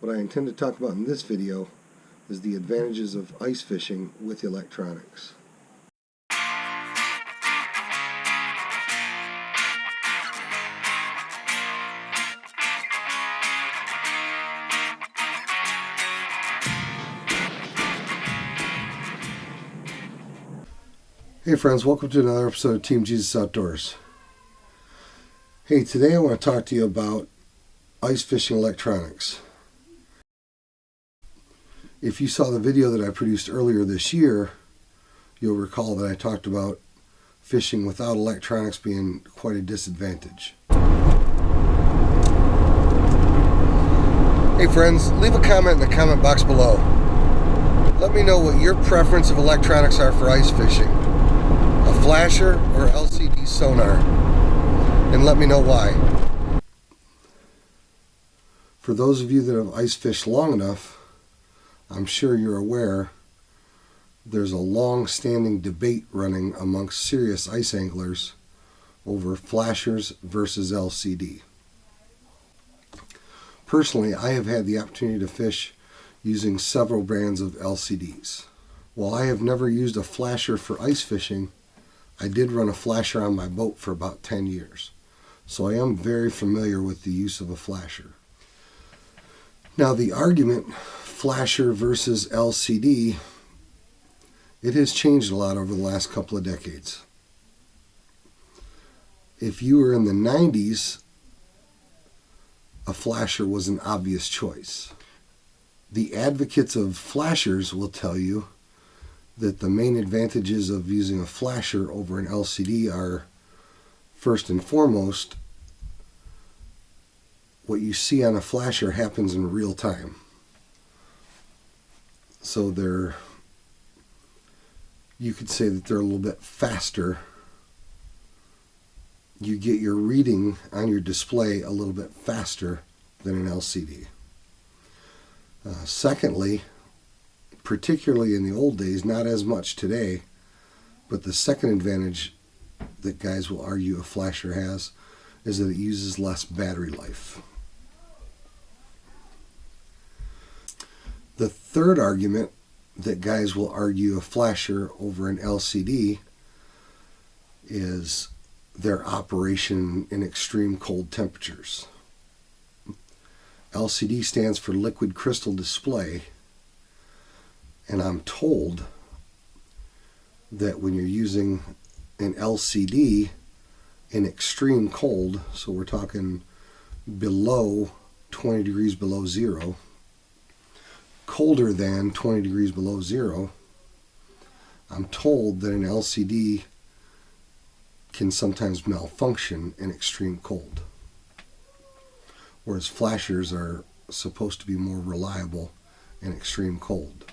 What I intend to talk about in this video is the advantages of ice fishing with electronics. Hey friends, welcome to another episode of Team Jesus Outdoors. Hey, today I want to talk to you about ice fishing electronics. If you saw the video that I produced earlier this year, you'll recall that I talked about fishing without electronics being quite a disadvantage. Hey friends, leave a comment in the comment box below. Let me know what your preference of electronics are for ice fishing. A flasher or LCD sonar, and let me know why. For those of you that have ice fished long enough, I'm sure you're aware there's a long-standing debate running amongst serious ice anglers over flashers versus LCD. Personally, I have had the opportunity to fish using several brands of LCDs. While I have never used a flasher for ice fishing, I did run a flasher on my boat for about 10 years, so I am very familiar with the use of a flasher. Now the argument, flasher versus LCD, it has changed a lot over the last couple of decades. If you were in the 90s, a flasher was an obvious choice. The advocates of flashers will tell you that the main advantages of using a flasher over an LCD are, first and foremost, what you see on a flasher happens in real time. So you could say that they're a little bit faster. You get your reading on your display a little bit faster than an LCD. Secondly, particularly in the old days, not as much today, but the second advantage that guys will argue a flasher has is that it uses less battery life. The third argument that guys will argue a flasher over an LCD is their operation in extreme cold temperatures. LCD stands for liquid crystal display, and I'm told that when you're using an LCD in extreme cold, so we're talking below 20 degrees below zero, colder than 20 degrees below zero, I'm told that an LCD can sometimes malfunction in extreme cold, whereas flashers are supposed to be more reliable in extreme cold.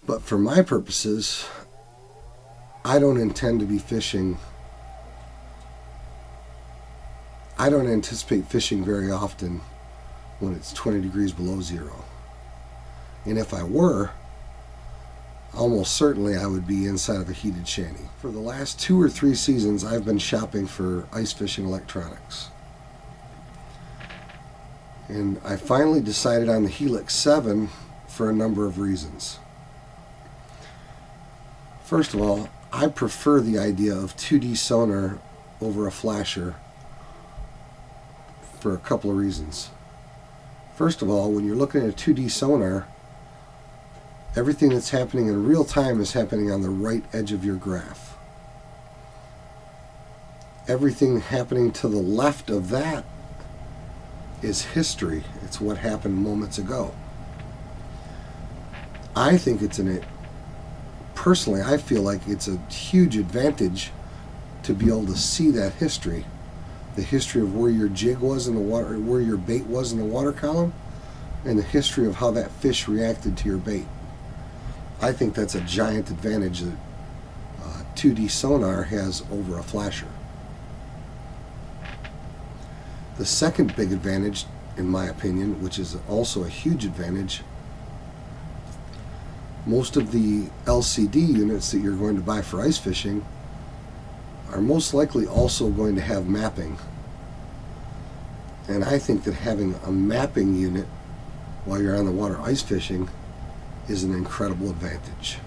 But for my purposes, I don't intend to be fishing. I don't anticipate fishing very often when it's 20 degrees below zero. And if I were, almost certainly I would be inside of a heated shanty. For the last 2 or 3 seasons, I've been shopping for ice fishing electronics. And I finally decided on the Helix 7 for a number of reasons. First of all, I prefer the idea of 2D sonar over a flasher for a couple of reasons. First of all, when you're looking at a 2D sonar, everything that's happening in real time is happening on the right edge of your graph. Everything happening to the left of that is history. It's what happened moments ago. I think personally, I feel like it's a huge advantage to be able to see that history. The history of where your jig was in the water, where your bait was in the water column, and the history of how that fish reacted to your bait. I think that's a giant advantage that 2D sonar has over a flasher. The second big advantage, in my opinion, which is also a huge advantage, most of the LCD units that you're going to buy for ice fishing are most likely also going to have mapping. And I think that having a mapping unit while you're on the water ice fishing is an incredible advantage.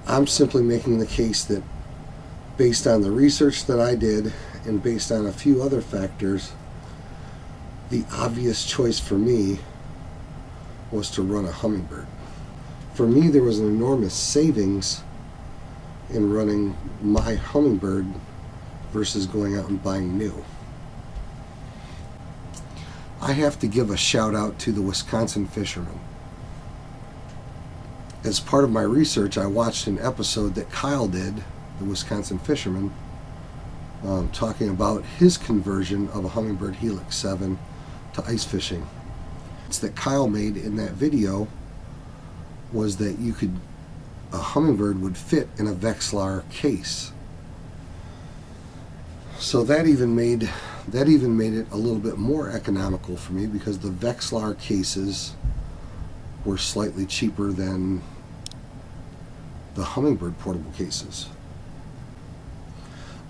I'm simply making the case that based on the research that I did and based on a few other factors, the obvious choice for me was to run a Humminbird. For me, there was an enormous savings in running my Humminbird versus going out and buying new. I have to give a shout out to the Wisconsin Fisherman. As part of my research, I watched an episode that Kyle did, the Wisconsin Fisherman, talking about his conversion of a Humminbird Helix 7 to ice fishing. It's that Kyle made in that video was that a Humminbird would fit in a Vexilar case. So that even made it a little bit more economical for me, because the Vexilar cases were slightly cheaper than the Humminbird portable cases.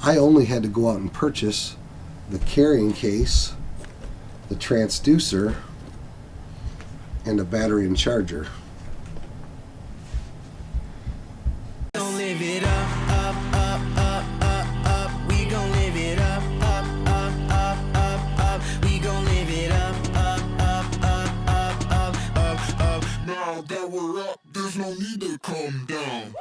I only had to go out and purchase the carrying case, the transducer, and a battery and charger. There's no need to calm down.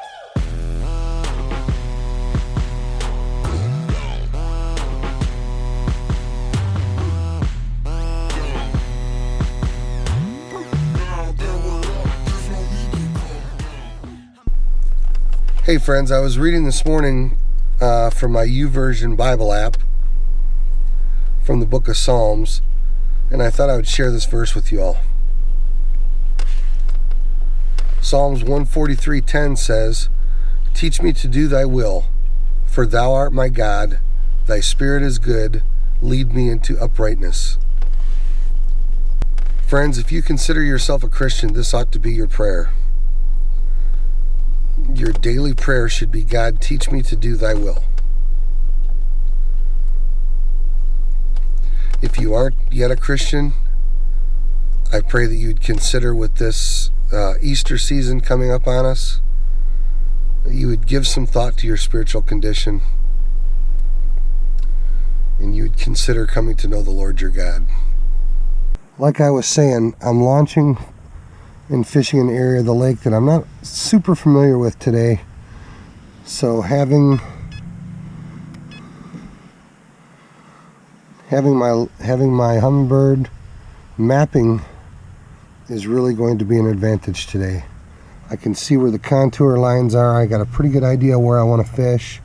Hey friends, I was reading this morning from my YouVersion Bible app from the book of Psalms, and I thought I would share this verse with you all. Psalms 143:10 says, "Teach me to do thy will, for thou art my God, thy spirit is good, lead me into uprightness." Friends, if you consider yourself a Christian, this ought to be your prayer. Your daily prayer should be, God, teach me to do thy will. If you aren't yet a Christian, I pray that you'd consider with this Easter season coming up on us, you would give some thought to your spiritual condition, and you would consider coming to know the Lord your God. Like I was saying, I'm launching and fishing an area of the lake that I'm not super familiar with today. So having my Humminbird mapping is really going to be an advantage today. I can see where the contour lines are. I got a pretty good idea where I want to fish.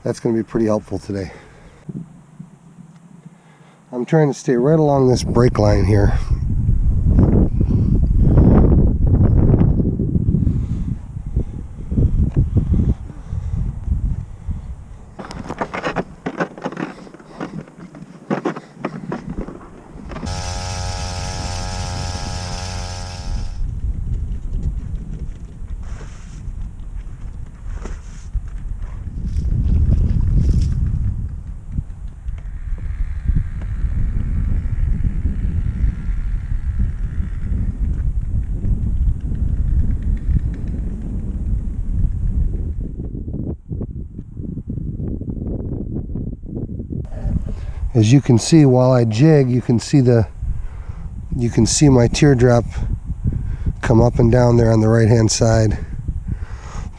That's going to be pretty helpful today. I'm trying to stay right along this break line here. As you can see, while I jig, you can see my teardrop come up and down there on the right hand side.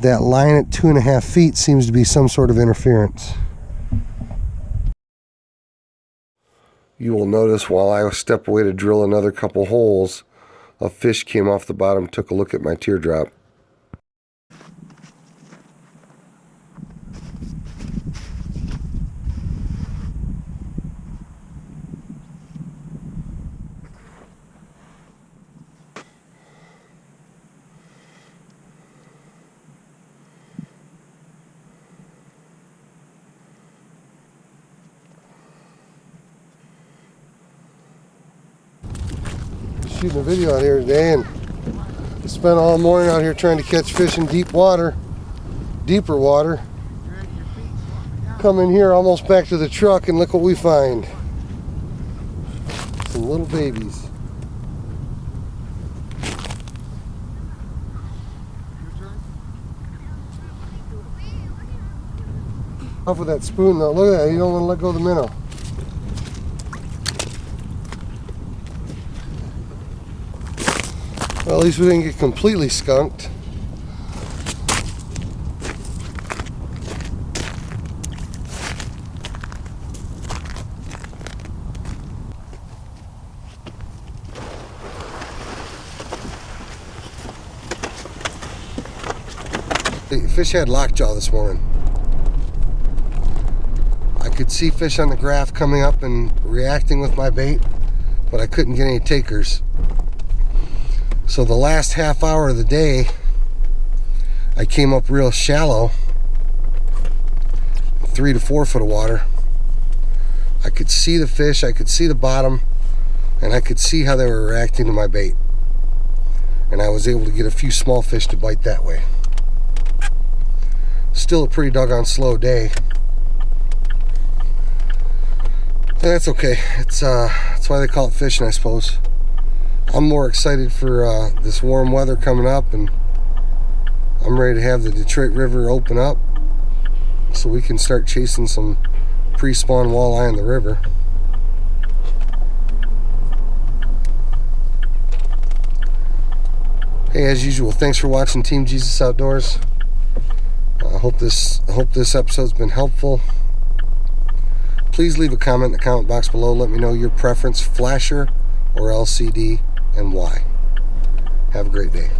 That line at 2.5 feet seems to be some sort of interference. You will notice while I step away to drill another couple holes, a fish came off the bottom, took a look at my teardrop. Shooting a video out here today, and spent all morning out here trying to catch fish in deeper water. Come in here almost back to the truck and look what we find. Some little babies. Off with that spoon though. Look at that. You don't want to let go of the minnow. Well, at least we didn't get completely skunked. The fish had lockjaw this morning. I could see fish on the graph coming up and reacting with my bait, but I couldn't get any takers. So the last half hour of the day, I came up real shallow, 3 to 4 foot of water. I could see the fish, I could see the bottom, and I could see how they were reacting to my bait. And I was able to get a few small fish to bite that way. Still a pretty doggone slow day. That's okay. That's why they call it fishing, I suppose. I'm more excited for this warm weather coming up, and I'm ready to have the Detroit River open up so we can start chasing some pre-spawn walleye in the river. Hey, as usual, thanks for watching Team Jesus Outdoors. I hope this episode's been helpful. Please leave a comment in the comment box below. Let me know your preference, flasher or LCD, and why. Have a great day.